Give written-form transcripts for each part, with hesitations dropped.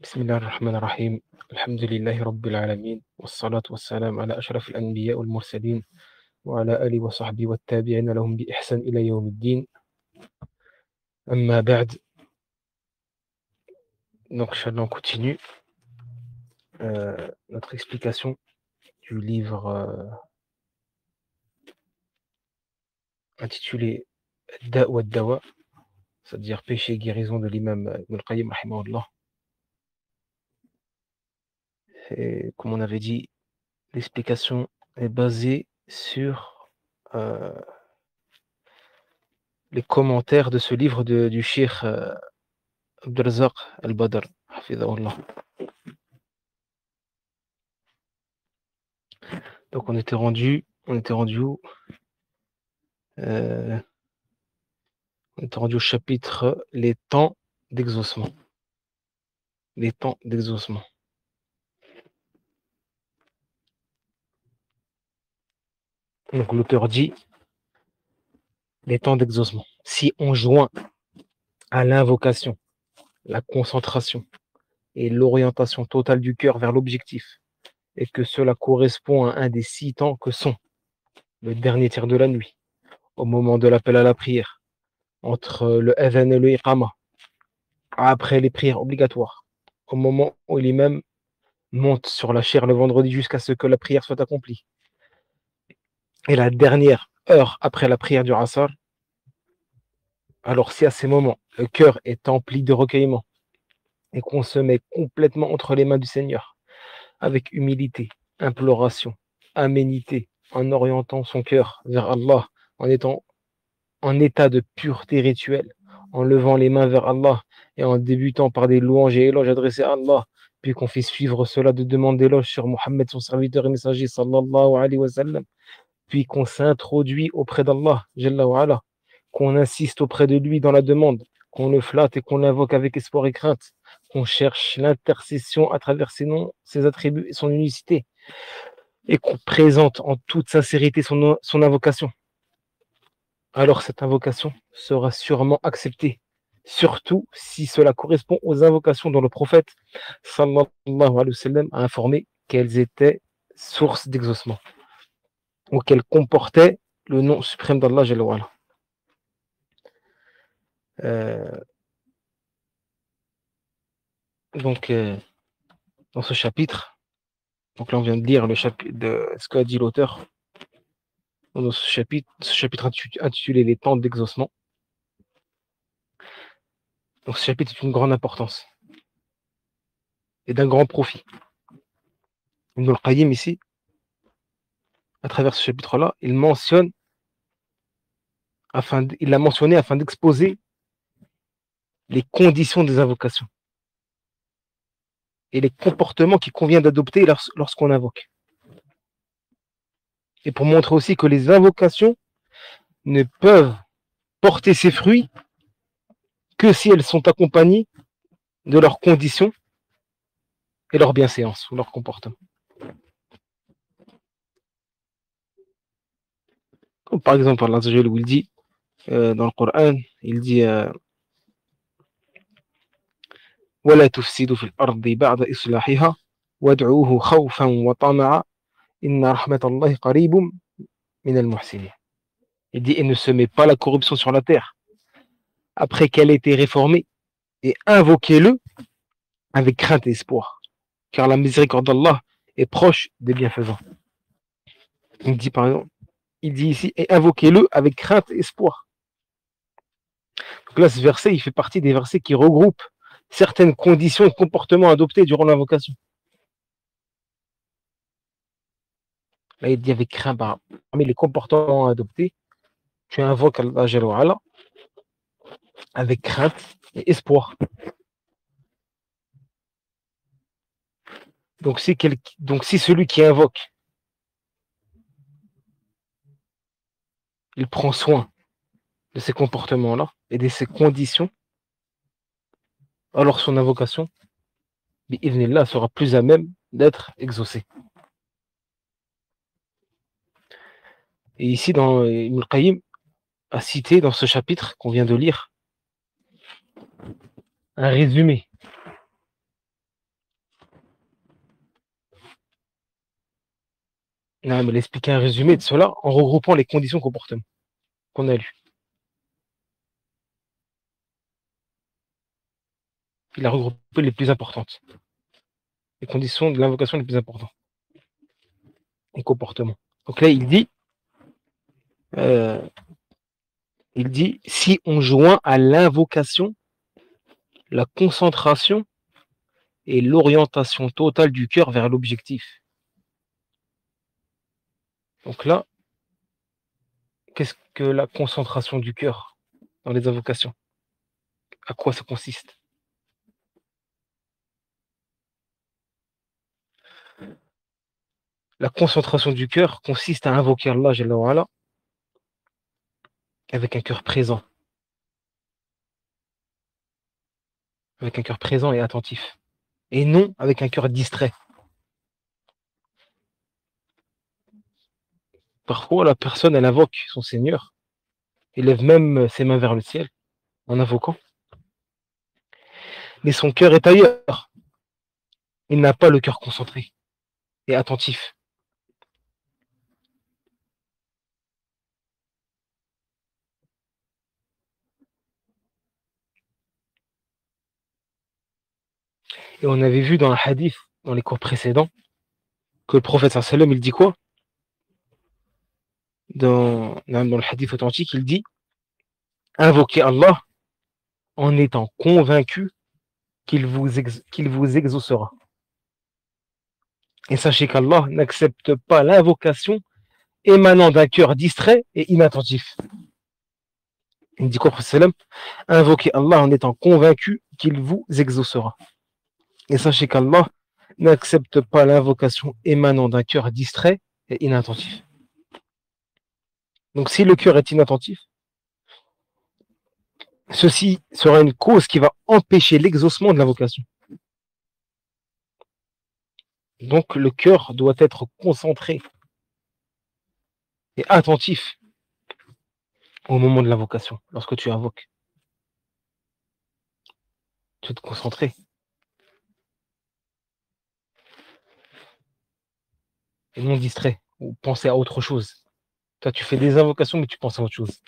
بسم الله الرحمن الرحيم. الحمد لله رب العالمين، والصلاة والسلام على أشرف الأنبياء والمرسلين وعلى آله وصحبه والتابعين لهم بإحسان إلى يوم الدين. أما بعد, donc Inch'Allah, on continue notre explication du livre intitulé Da' wa Dawa, c'est-à-dire Péché et guérison de l'imam Ibn al-Qayyim rahimahullah. Et comme on avait dit, l'explication est basée sur les commentaires de ce livre du Cheikh Abdurrazzaq al-Badr, hafidhahullah. Donc on était rendu où on était rendu au chapitre les temps d'exaucement. Les temps d'exaucement. Donc l'auteur dit les temps d'exaucement. Si on joint à l'invocation la concentration et l'orientation totale du cœur vers l'objectif, et que cela correspond à un des 6 temps que sont le dernier tiers de la nuit, au moment de l'appel à la prière, entre le adhan et le iqama, après les prières obligatoires, au moment où l'imam monte sur la chaire le vendredi jusqu'à ce que la prière soit accomplie, et la dernière heure après la prière du Asr, alors si à ces moments le cœur est empli de recueillement et qu'on se met complètement entre les mains du Seigneur, avec humilité, imploration, aménité, en orientant son cœur vers Allah, en étant en état de pureté rituelle, en levant les mains vers Allah et en débutant par des louanges et éloges adressés à Allah, puis qu'on fait suivre cela de demandes d'éloges sur Mohammed, son serviteur et messager, sallallahu alayhi wa sallam, puis qu'on s'introduit auprès d'Allah, Jalla wa ala, qu'on insiste auprès de lui dans la demande, qu'on le flatte et qu'on l'invoque avec espoir et crainte, qu'on cherche l'intercession à travers ses noms, ses attributs et son unicité, et qu'on présente en toute sincérité son invocation. Alors cette invocation sera sûrement acceptée, surtout si cela correspond aux invocations dont le prophète sallallahu alayhi wa sallam a informé qu'elles étaient source d'exaucement, ou qu'elles comportaient le nom suprême d'Allah Jalla wa ala. Donc dans ce chapitre, donc là on vient de lire le chapitre de ce qu'a dit l'auteur dans ce chapitre intitulé les temps d'exaucement. Donc ce chapitre est d'une grande importance et d'un grand profit. Ibn al-Qayyim ici, à travers ce chapitre-là, il l'a mentionné afin d'exposer les conditions des invocations et les comportements qu'il convient d'adopter lorsqu'on invoque. Et pour montrer aussi que les invocations ne peuvent porter ses fruits que si elles sont accompagnées de leurs conditions et leur bienséance ou leur comportement. Comme par exemple Allah où il dit dans le Coran, il dit ولا تفسدوا في الأرض بعد إصلاحها وادعوه خوفا وطمعا إن رحمة الله قريب من المحسنين. Il dit et ne semez pas la corruption sur la terre après qu'elle ait été réformée et invoquez-le avec crainte et espoir car la miséricorde d'Allah est proche des bienfaisants. Il dit par exemple, il dit ici et invoquez-le avec crainte et espoir. Donc là ce verset il fait partie des versets qui regroupent certaines conditions et comportements adoptés durant l'invocation. Là, il dit avec crainte, parmi les comportements adoptés, tu invoques Allah Jalla wa ala avec crainte et espoir. Donc si celui qui invoque, il prend soin de ces comportements-là et de ces conditions, alors son invocation, bi'idhnillah, sera plus à même d'être exaucée. Et ici, dans Ibn al-Qayyim a cité dans ce chapitre qu'on vient de lire un résumé Non, mais il a expliqué un résumé de cela en regroupant les conditions comportement qu'on a lues. Il a regroupé les plus importantes, les conditions de l'invocation les plus importantes, les comportements. Donc là, euh, il dit, si on joint à l'invocation la concentration et l'orientation totale du cœur vers l'objectif. Donc là, qu'est-ce que la concentration du cœur dans les invocations? À quoi ça consiste? La concentration du cœur consiste à invoquer Allah Jalla wa Ala avec un cœur présent, avec un cœur présent et attentif, et non avec un cœur distrait. Parfois, la personne, elle invoque son Seigneur, élève même ses mains vers le ciel en invoquant, mais son cœur est ailleurs. Il n'a pas le cœur concentré et attentif. Et on avait vu dans un hadith, dans les cours précédents, que le prophète sallam, il dit quoi? Dans le hadith authentique, il dit invoquez Allah en étant convaincu qu'il vous exaucera. Et sachez qu'Allah n'accepte pas l'invocation émanant d'un cœur distrait et inattentif. Il dit quoi, sallam? Invoquez Allah en étant convaincu qu'il vous exaucera. Et sachez qu'Allah n'accepte pas l'invocation émanant d'un cœur distrait et inattentif. Donc si le cœur est inattentif, ceci sera une cause qui va empêcher l'exaucement de l'invocation. Donc le cœur doit être concentré et attentif au moment de l'invocation, lorsque tu invoques. Tu dois te concentrer et non distrait ou penser à autre chose. Toi, tu fais des invocations, mais tu penses à autre chose.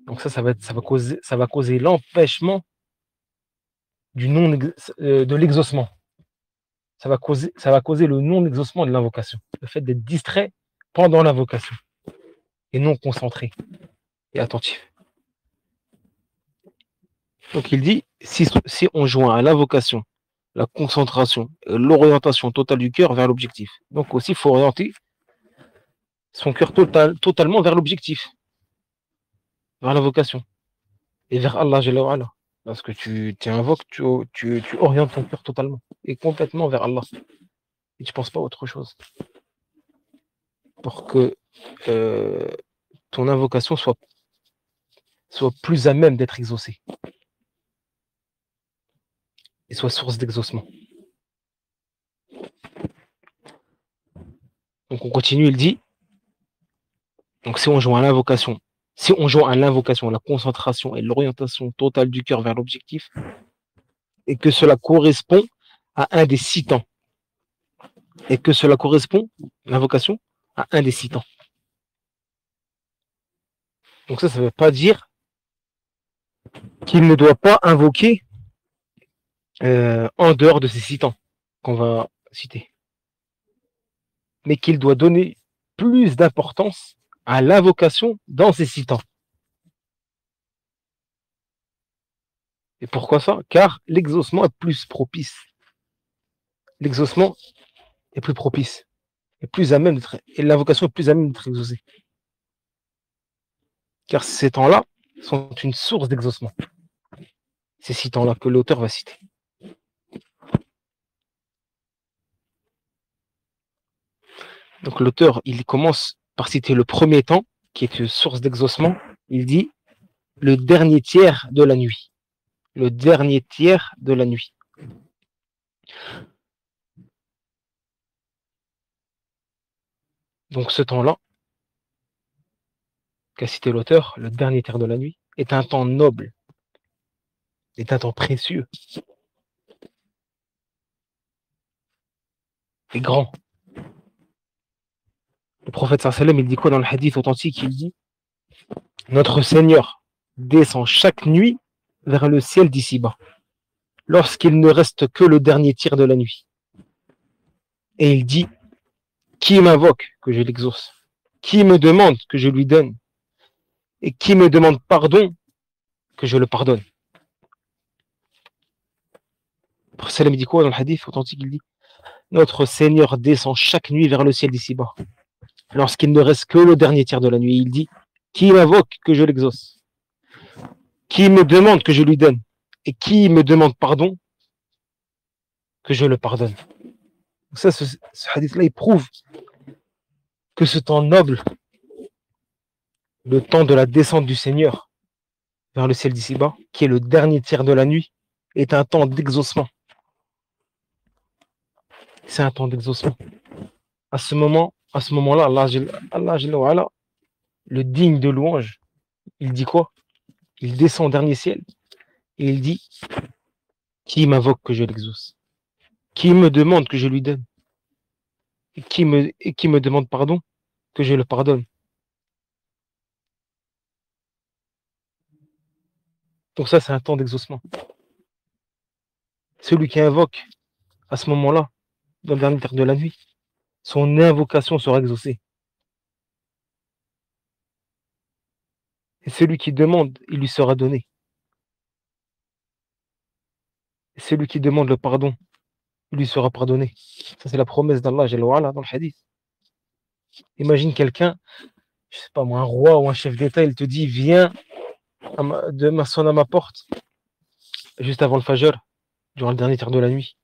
Donc ça va causer l'empêchement de l'exaucement. Ça va causer le non-exaucement de l'invocation. Le fait d'être distrait pendant l'invocation et non concentré et attentif. Donc il dit, si on joint à l'invocation la concentration et l'orientation totale du cœur vers l'objectif. Donc aussi, il faut orienter son cœur totalement vers l'objectif, vers l'invocation et vers Allah Jalla wa Ala. Lorsque tu invoques, tu orientes ton cœur totalement et complètement vers Allah. Et tu ne penses pas à autre chose. Pour que euh, ton invocation soit plus à même d'être exaucée et soit source d'exaucement. Donc on continue, il dit, donc si on joint à l'invocation la concentration et l'orientation totale du cœur vers l'objectif, et que cela correspond à un des 6 temps, et que cela correspond, l'invocation, à un des 6 temps. Donc ça ne veut pas dire qu'il ne doit pas invoquer en dehors de ces 6 temps qu'on va citer, mais qu'il doit donner plus d'importance à l'invocation dans ces 6 temps. Et pourquoi ça? Car l'exaucement est plus propice. L'exaucement est plus propice, est plus à même d'être, et l'invocation est plus à même d'être exaucée. Car ces temps-là sont une source d'exaucement. Ces 6 temps-là que l'auteur va citer. Donc l'auteur, il commence par citer le premier temps, qui est une source d'exaucement. Il dit le dernier tiers de la nuit. Le dernier tiers de la nuit. Donc ce temps-là, qu'a cité l'auteur, le dernier tiers de la nuit, est un temps noble, est un temps précieux. est grand. Le prophète sallam, il dit quoi dans le hadith authentique? Il dit notre Seigneur descend chaque nuit vers le ciel d'ici-bas, lorsqu'il ne reste que le dernier tiers de la nuit. Et il dit qui m'invoque, que je l'exauce. Qui me demande, que je lui donne. Et qui me demande pardon, que je le pardonne. Le prophète sallam dit quoi dans le hadith authentique? Il dit notre Seigneur descend chaque nuit vers le ciel d'ici-bas, lorsqu'il ne reste que le dernier tiers de la nuit. Il dit qui m'invoque, que je l'exauce. Qui me demande, que je lui donne. Et qui me demande pardon, que je le pardonne. Donc ça, ce hadith-là, il prouve que ce temps noble, le temps de la descente du Seigneur vers le ciel d'ici-bas, qui est le dernier tiers de la nuit, est un temps d'exaucement. C'est un temps d'exaucement. À ce moment-là, Allah, le digne de louange, il dit quoi? Il descend au dernier ciel et il dit qui m'invoque, que je l'exauce. Qui me demande, que je lui donne. Et qui me demande pardon, que je le pardonne. Donc ça, c'est un temps d'exaucement. Celui qui invoque à ce moment-là, dans le dernier tiers de la nuit, son invocation sera exaucée. Et celui qui demande, il lui sera donné. Et celui qui demande le pardon, il lui sera pardonné. Ça, c'est la promesse d'Allah dans le hadith. Imagine quelqu'un, je sais pas moi, un roi ou un chef d'État, il te dit viens sonne à ma porte juste avant le Fajr, durant le dernier tiers de la nuit,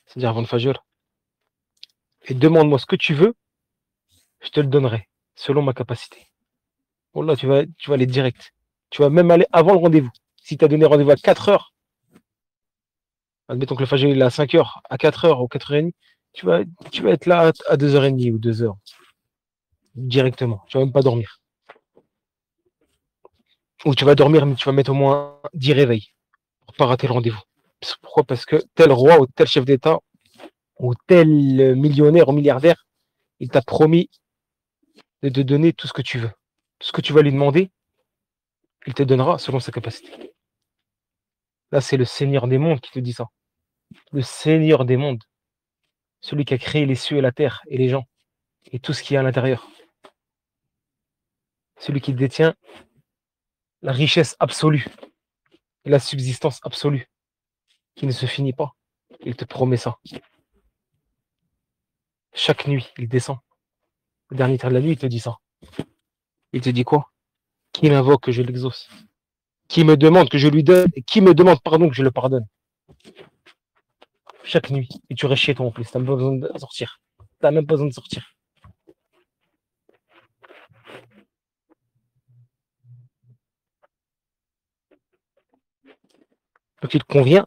c'est-à-dire avant le Fajr, et demande-moi ce que tu veux, je te le donnerai, selon ma capacité. Wallah, tu vas aller direct. Tu vas même aller avant le rendez-vous. Si tu as donné rendez-vous à 4 heures, admettons que le Fajr il est à 5 heures, à 4 heures ou 4h30, tu vas être là à 2h30 ou 2 heures. Directement. Tu vas même pas dormir. Ou tu vas dormir, mais tu vas mettre au moins 10 réveils pour pas rater le rendez-vous. Pourquoi? Parce que tel roi ou tel chef d'État ou tel millionnaire ou milliardaire, il t'a promis de te donner tout ce que tu veux. Tout ce que tu vas lui demander, il te donnera selon sa capacité. Là, c'est le Seigneur des mondes qui te dit ça. Le Seigneur des mondes. Celui qui a créé les cieux et la terre et les gens et tout ce qui est à l'intérieur. Celui qui détient la richesse absolue et la subsistance absolue qui ne se finit pas. Il te promet ça. Chaque nuit, il descend. Le dernier tiers de la nuit, il te dit ça. Il te dit quoi? Qui m'invoque, que je l'exauce. Qui me demande, que je lui donne. Et qui me demande pardon, que je le pardonne. Chaque nuit. Et tu restes chez toi en plus. Tu n'as même pas besoin de sortir. Tu n'as même pas besoin de sortir. Donc il convient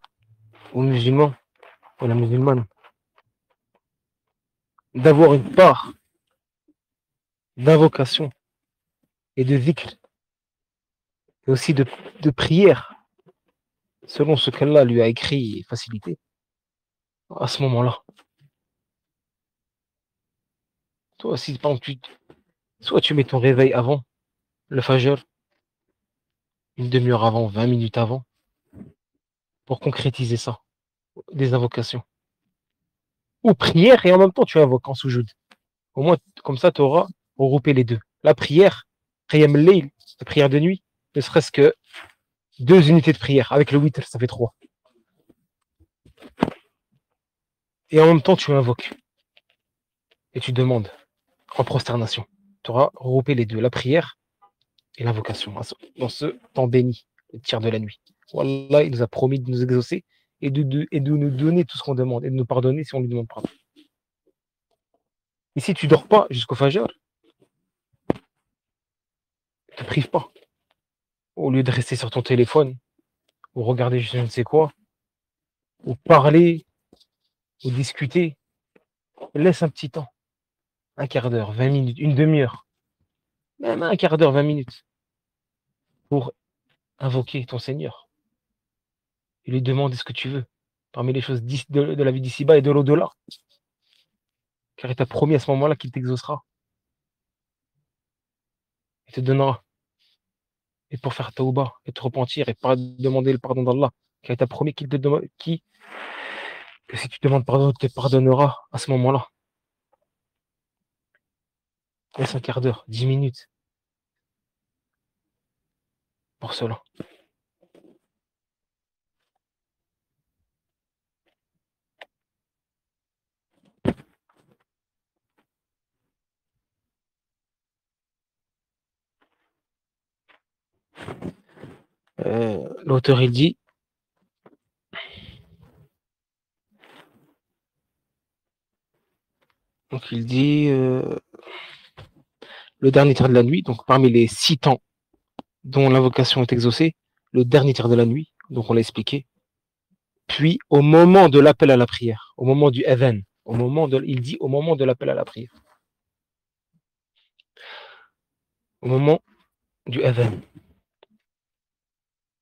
aux musulmans, ou à la musulmane, d'avoir une part d'invocation et de zikr, et aussi de prière, selon ce qu'Allah lui a écrit et facilité, à ce moment-là. Toi, si par exemple, soit tu mets ton réveil avant le Fajr, une demi-heure avant, 20 minutes avant, pour concrétiser ça, des invocations. Ou prière, et en même temps tu invoques en soujoud. Au moins, comme ça, tu auras regroupé les deux. La prière, Qiyam al-Layl, la prière de nuit, ne serait-ce que 2 unités de prière. Avec le witr, ça fait 3. Et en même temps, tu invoques. Et tu demandes en prosternation. Tu auras regroupé les deux, la prière et l'invocation, dans ce temps béni, le tiers de la nuit. Wallah, il nous a promis de nous exaucer et de nous donner tout ce qu'on demande et de nous pardonner si on lui demande pardon. Et si tu dors pas jusqu'au Fajr, ne te prive pas. Au lieu de rester sur ton téléphone, ou regarder je ne sais quoi, ou parler, ou discuter, laisse un petit temps. Un quart d'heure, 20 minutes, une demi-heure, même un quart d'heure, 20 minutes, pour invoquer ton Seigneur et lui demander ce que tu veux, parmi les choses de la vie d'ici-bas et de l'au-delà. car il t'a promis à ce moment-là qu'il t'exaucera, il te donnera. Et pour faire tauba, et te repentir, et demander le pardon d'Allah, car il t'a promis qu'il te demande, que si tu demandes pardon, il te pardonnera à ce moment-là. Laisse un quart d'heure, 10 minutes pour cela. L'auteur, il dit, donc il dit, le dernier tiers de la nuit, donc parmi les 6 temps dont l'invocation est exaucée, le dernier tiers de la nuit, donc on l'a expliqué, puis au moment de l'appel à la prière, au moment du adhan, il dit au moment de l'appel à la prière, au moment du adhan.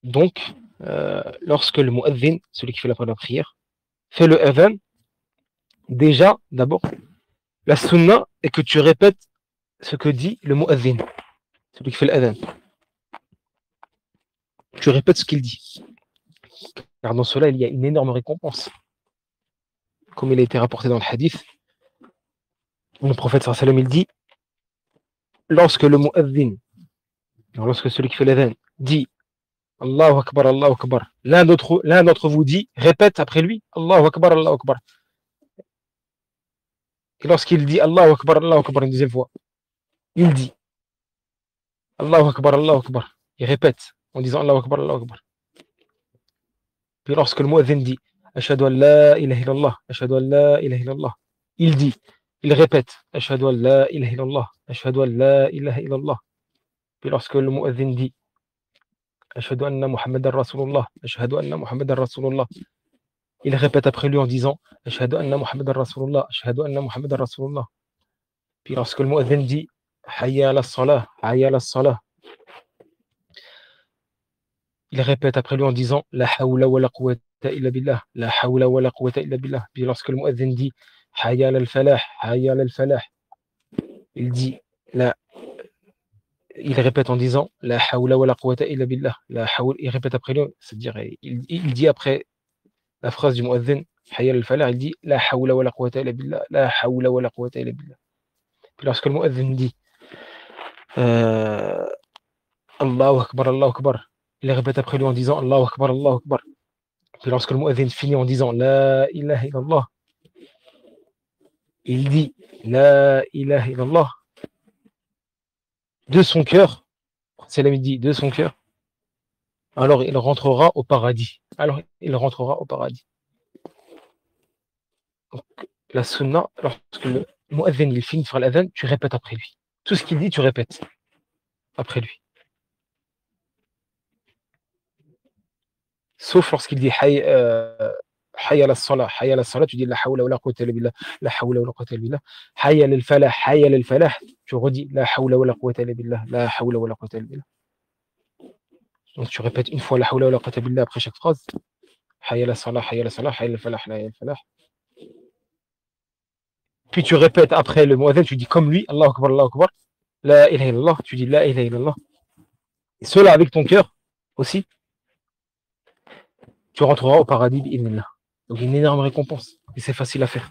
Donc, lorsque le mu'adhin, celui qui fait l'appel à la prière, fait le adhan, déjà, d'abord, la sunna est que tu répètes ce que dit le mu'adhin, celui qui fait l'adhan. Tu répètes ce qu'il dit. Car dans cela, il y a une énorme récompense. Comme il a été rapporté dans le hadith, le prophète sallallahu alayhi wa sallam, il dit, lorsque le mu'adhin, lorsque celui qui fait l'adhan dit Allahu Akbar, Allahu Akbar, l'un d'entre vous dit, répète après lui, Allahu Akbar, Allahu Akbar. Et lorsqu'il dit Allahu Akbar une deuxième fois, il dit Allahu Akbar, Allahu Akbar. Il répète en disant Allahu Akbar, Allahu Akbar. Puis lorsque le muezzin dit Ashhadu an la ilaha illallah, Ashhadu an la ilaha illallah, il dit, il répète Ashhadu an la ilaha illallah, Ashhadu an la ilaha illallah. Puis lorsque le muezzin dit Ashhadu anna Muhammadan Rasulullah, Ashhadu anna Muhammadan Rasulullah, il répète après lui en disant Ashhadu anna Muhammadan Rasulullah, Ashhadu anna Muhammadan Rasulullah. Puis lorsque le muezzin dit Hayya ala salah, Hayya ala salah, il répète après lui en disant La hawla wa la quwwata illa billah, La hawla wa la quwwata illa billah. Puis lorsque le muezzin dit Hayya ala al-falah, Hayya ala al-falah, il dit la, il répète en disant La hawla wa la quwwata illa billah, La hawla, il répète après lui, c'est-à-dire il dit après la phrase du muezzin Hayya ala al-falah, il dit La hawla wa la quwwata illa billah, La hawla wa la quwwata illa billah. Puis lorsque le muezzin dit Allahu Akbar, Allahu Akbar, il répète après lui en disant Allahu Akbar, Allahu Akbar. Puis lorsque le muezzin finit en disant La ilaha illallah, il dit La ilaha illallah de son cœur, c'est la dit de son cœur, alors il rentrera au paradis. Alors il rentrera au paradis. Donc, la sunna, lorsque le muezzin il finit de faire l'adhan, tu répètes après lui. Tout ce qu'il dit, tu répètes après lui. Sauf lorsqu'il dit Hayya ala salah, Hayya ala salah, tu dis La hawla wa la quwwata illa billah, La hawla wa la quwwata illa billah. Hayya lil falah, Hayya lil falah, tu redis La hawla wa la quwwata illa billah, La hawla wa la quwwata illa billah. Donc tu répètes une fois La hawla wa la quwwata illa billah après chaque phrase. Hayya ala salah, Hayya ala salah, Hayya lil falah, Hayya lil falah. Puis tu répètes après le muezzin, tu dis comme lui, Allahu Akbar, Allahu Akbar, La ilaha illallah, tu dis La ilaha illallah. Et cela avec ton cœur aussi, tu rentreras au paradis bi'idhnillah. Donc une énorme récompense. Et c'est facile à faire.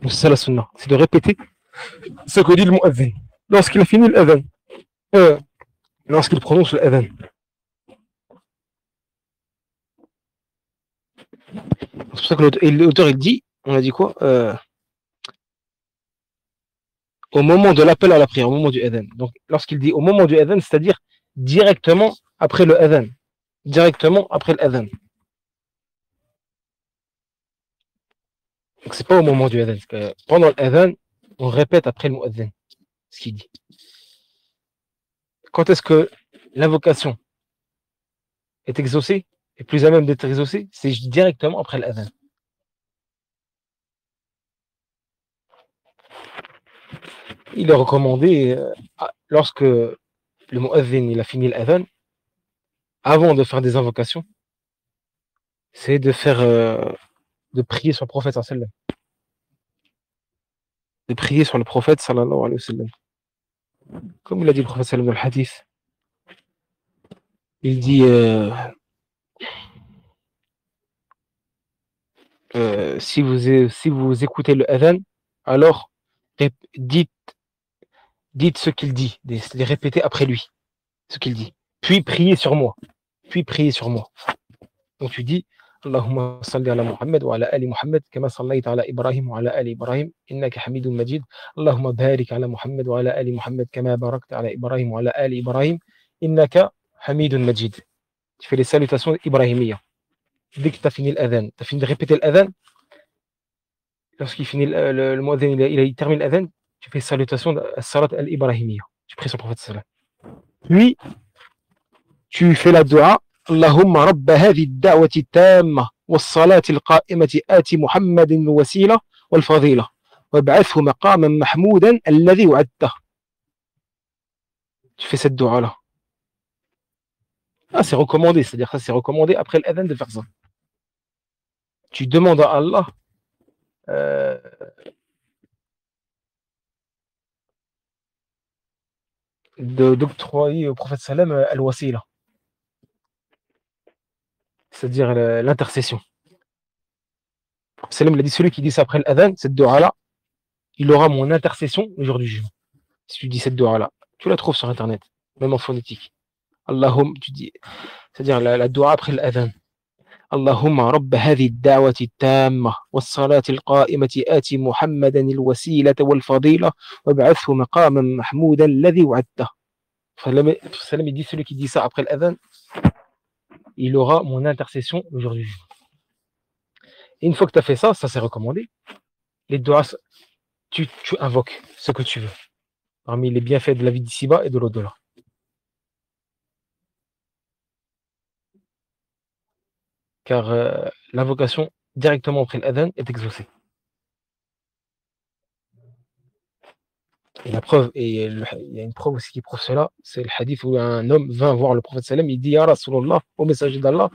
Donc c'est ça la sunna. C'est de répéter ce que dit le muezzin. Lorsqu'il a fini l'adhan. Lorsqu'il prononce l'adhan. C'est pour ça que l'auteur il dit, on a dit quoi au moment de l'appel à la prière, au moment du adhan. Donc lorsqu'il dit au moment du adhan, c'est-à-dire directement après le adhan. Directement après l'adhan. Donc c'est pas au moment du adhan. Pendant l'adhan, on répète après le muezzin ce qu'il dit. Quand est-ce que l'invocation est exaucée, est plus à même d'être exaucée, c'est directement après l'adhan. Il est recommandé, lorsque le muezzin il a fini l'adhan, avant de faire des invocations, c'est de faire de prier sur le prophète sallallahu alayhi wa sallam. de prier sur le prophète sallallahu alayhi wa sallam. Comme il a dit le prophète sallallahu dans le hadith, il dit si vous écoutez le adhan, alors dites, dites ce qu'il dit, c'est-à-dire répétez après lui ce qu'il dit. Puis priez sur moi. Puis priez sur moi. Donc tu dis Allahumma salli ala Muhammad wa ala ali Muhammad kama sallayta ala Ibrahim wa ala ali Ibrahim innaka Hamidun Majid. Allahumma barik ala Muhammad wa ala ali Muhammad kama barakta ala Ibrahim wa ala ali Ibrahim innaka Hamidun Majid. Tu fais les salutations ibrahimiya. Dès que tu as fini l'adhan, tu as fini de répéter l'adhan, lorsqu'il finit le muadhin, il termine l'adhan, tu fais salutation de salat al-ibrahimiya. Tu pries sur le prophète sallallahu alayhi wa sallam. Puis tu fais la dua اللهم رب هذه الدعوة التامة والصلاة القائمة آت محمد الوسيلة والفضيلة وابعثه مقاما محمودا الذي وعدته. Tu fais cette dua là. Ah, c'est recommandé, c'est-à-dire ça c'est recommandé après l'adhan de faire ça. Tu demandes à Allah d'octroyer au prophète sallam al-wasila, c'est-à-dire l'intercession. Sallam, il a dit celui qui dit ça après l'adhan, cette dua là, il aura mon intercession le jour du jugement. Si tu dis cette dua là, tu la trouves sur internet, même en phonétique. Allahumma, tu dis, c'est-à-dire la dua après l'adhan. اللهم رب هذه الدعوة التامة والصلاة القائمة آت محمدا الوسيلة والفضيلة وابعثه مقاما محمودا الذي وعدته. Salam, il dit celui qui dit ça après l'adhan, il aura mon intercession le jour du jugement. Et une fois que tu as fait ça, ça c'est recommandé. Les doigts, tu invoques ce que tu veux, parmi les bienfaits de la vie d'ici-bas et de l'au-delà. Car l'invocation directement après l'adhan est exaucée. Et la preuve, et il y a une preuve aussi qui prouve cela, c'est le hadith où un homme vint voir le prophète sallam, il dit Ya Rasulallah, au messager d'Allah,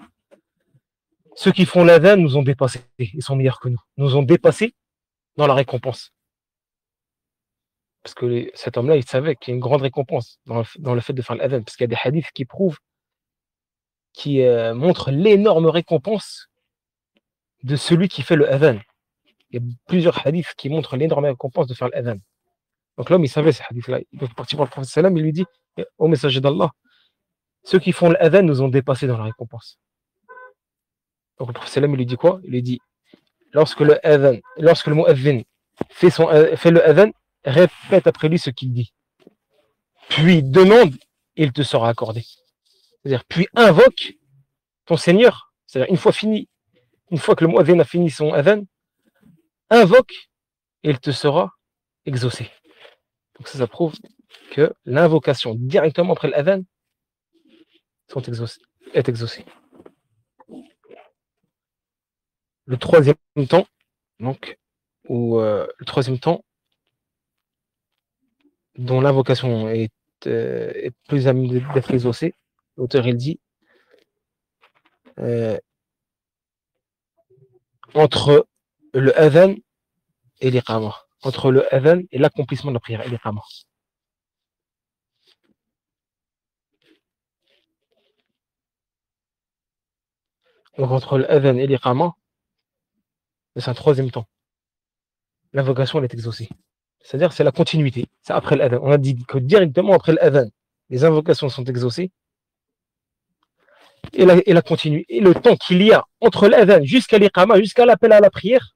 ceux qui font l'adhan nous ont dépassés, ils sont meilleurs que nous ont dépassés dans la récompense. Parce que cet homme-là, il savait qu'il y a une grande récompense dans le fait de faire l'adhan, parce qu'il y a des hadiths qui prouvent, qui montrent l'énorme récompense de celui qui fait le adhan. Il y a plusieurs hadiths qui montrent l'énorme récompense de faire l'adhan. Donc l'homme, il savait ces hadiths-là. Il est parti voir le prophète sallam, il lui dit, au messager d'Allah, ceux qui font l'adhan nous ont dépassés dans la récompense. Donc le prophète sallam, il lui dit quoi? Il lui dit, lorsque le muadhin fait le adhan, répète après lui ce qu'il dit. Puis demande, et il te sera accordé. C'est-à-dire, puis invoque ton Seigneur. C'est-à-dire, une fois que le muadhin a fini son adhan, invoque, et il te sera exaucé. Donc ça prouve que l'invocation directement après l'adhan est exaucée. Le troisième temps, donc, le troisième temps dont l'invocation est plus à même d'être exaucée, l'auteur il dit entre le adhan et l'iqama, entre le adhan et l'accomplissement de la prière et l'iqama. Donc entre le adhan et l'iqama, c'est un troisième temps. L'invocation elle est exaucée. C'est-à-dire c'est la continuité. C'est après l'adhan. On a dit que directement après l'adhan, les invocations sont exaucées. Et la continuité. Et le temps qu'il y a entre l'adhan jusqu'à l'iqama, jusqu'à l'appel à la prière,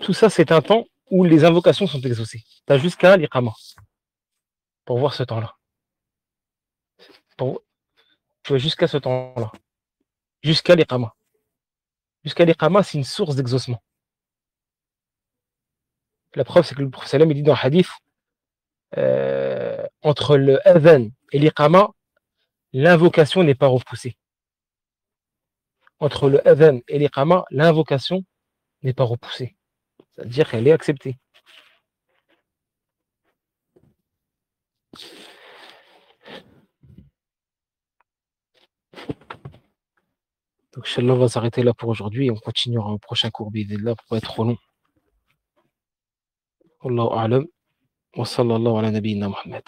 tout ça c'est un temps où les invocations sont exaucées. Tu as jusqu'à l'iqama pour voir ce temps-là. Tu vois, jusqu'à ce temps-là. Jusqu'à l'iqama. Jusqu'à l'iqama, c'est une source d'exaucement. La preuve, c'est que le prophète sallam il dit dans le hadith entre le adhan et l'iqama, l'invocation n'est pas repoussée. Entre le adhan et l'iqama, l'invocation n'est pas repoussée. C'est-à-dire qu'elle est acceptée. Donc, Inch'Allah, on va s'arrêter là pour aujourd'hui et on continuera au prochain cours, là pour pas être trop long. Wallahu a'lam. Wa sallallahu ala nabiyyina Muhammad.